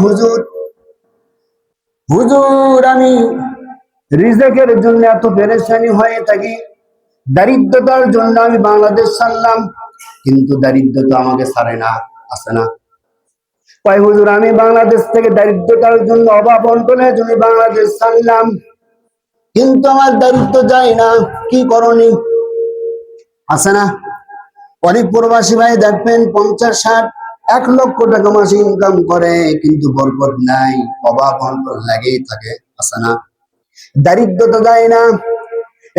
হুজুর হুজুর আমি রিজেকের জন্য এত পেরেশানি হয়ে থাকি, দারিদ্রতার জন্য আমি বাংলাদেশ ছাড়লাম, কিন্তু দারিদ্রতা আমাকে ছাড়ে না, আসে না। কয় হুজুর আমি বাংলাদেশ থেকে দারিদ্রতার জন্য, অভাব অনটনের জন্য বাংলাদেশ ছাড়লাম, কিন্তু আমার দারিদ্র যায় না, কি করণীয়? আসে না। অনেক প্রবাসী ভাই দেখবেন 50, 60, 1 লক্ষ টাকা মাসে ইনকাম করে, কিন্তু বরকত নাই, অভাব অনটন লাগেই থাকে, আসে না। দারিদ্রতা যায় না।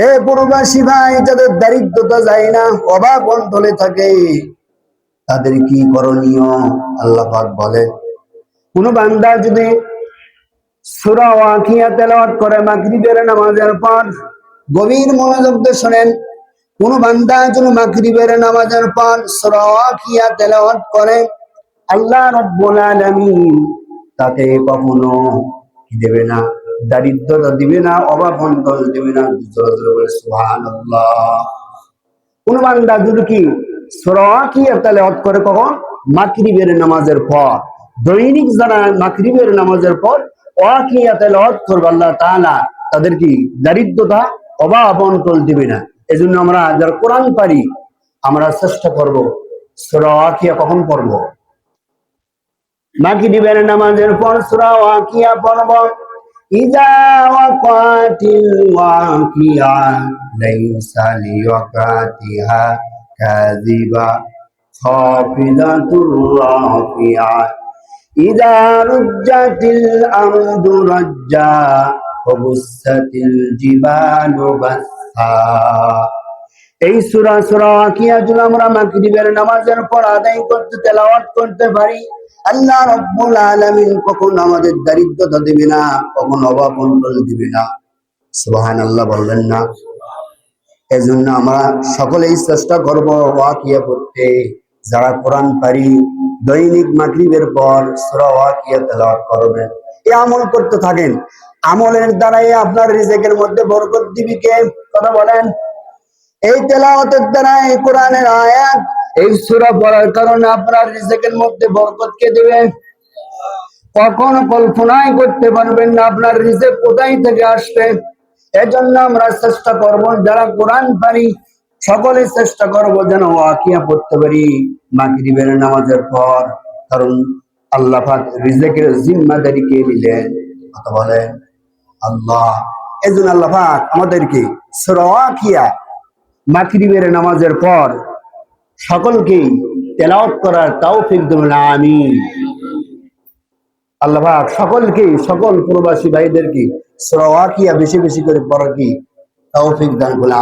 এ প্রবাসী ভাই, যাদের দারিদ্রতা যায় না, অভাব অনটনে থাকে, তাদের কি করণীয়? আল্লাহ পাক বলে, কোন বান্দা যদি সূরা ওয়াকিয়া তেলাওয়াত করে মাগরিবের নামাজের পর, গভীর মনোযোগ দিয়ে শুনেন, কোন বান্দা যদি মাগরিবের নামাজের পর সূরা ওয়াকিয়া তেলাওয়াত করে, আল্লাহ রাব্বুল আলামিন তাকে কখনো কি দেবে না? দারিদ্রতা দিবে না, অভাব অনটন দিবে না। জোরে জোরে বলে সুবহানাল্লাহ। কোন বান্দা যদি কি সূরা ওয়াকিয়া তেলাওয়াত করে কখন? মাগরিবের নামাজের পর। দৈনিক যারা মাগরিবের নামাজের পর ওয়াকিয়া তেলাওয়াত করবে, আল্লাহ তাআলা তাদের কি দারিদ্রতা, অভাব অনটন দিবে না। এজন্য আমরা যারা কোরআন পারি, আমরা চেষ্টা করব সূরা ওয়াকিয়া কখন পড়ব? মাগরিবের নামাজের পর সূরা ওয়াকিয়া পড়ব। ইযা ওয়াকাতিল ওয়াকিয়া লাইসা লিওয়াকাতিহা কাযিবা খাফিদাতুর রাফিয়া ইযা রুজ্জাতিল আরদু রাজ্জা ওয়া বুসাতিল জিবালু বাসসা। এই সূরা ওয়াকিয়া যদি আমরা মাগরিবের নামাজের পর আদায় করতে, তেলাওয়াত করতে পারি, আল্লাহ রাব্বুল আলামিন কখনো আমাদের দারিদ্রতা দিবে না, কখনো অভাব অনটন দিবে না। সুবহানাল্লাহ বলবেন না? এজন্য আমরা সকলেই চেষ্টা করব ওয়াকিয়া পড়তে। যারা কোরআন পারি, দৈনিক মাগরিবের পর সূরা ওয়াকিয়া তেলাওয়াত করবেন, এই আমল করতে থাকেন। আমলের দ্বারাই আপনার রিজিকের মধ্যে বরকত দিবে কে? কথা বলেন। এই তেলাওয়াতের দ্বারা, এই কোরআনের আয়াত, এই সূরা পড়ার কারণে আপনার রিজিকের মধ্যে বরকত কে দিবে? কখনো কল্পনাই করতে পারবেন না আপনার রিজিক কোথায় থেকে আসবে। এজন্য আমরা চেষ্টা করব, যারা কোরআন পারি সকলে চেষ্টা করব যেন ওয়াকিয়া পড়তে পারি মাগরিবের নামাজের পর। কারণ আল্লাহ পাক রিজিকের জিম্মাদারি কে নিলেন? কথা বলেন, আল্লাহ। এজন্য আল্লাহ পাক আমাদেরকে সূরা ওয়াকিয়া মাগরিবের নামাজের পর সকলকে তেলাওয়াত করার তৌফিক দিন, আমিন। আল্লাহ পাক সকলকে, সকল প্রবাসী ভাইদেরকে সূরা ওয়াকিয়া বেশি বেশি করে পড়ার কি তৌফিক দান করুন।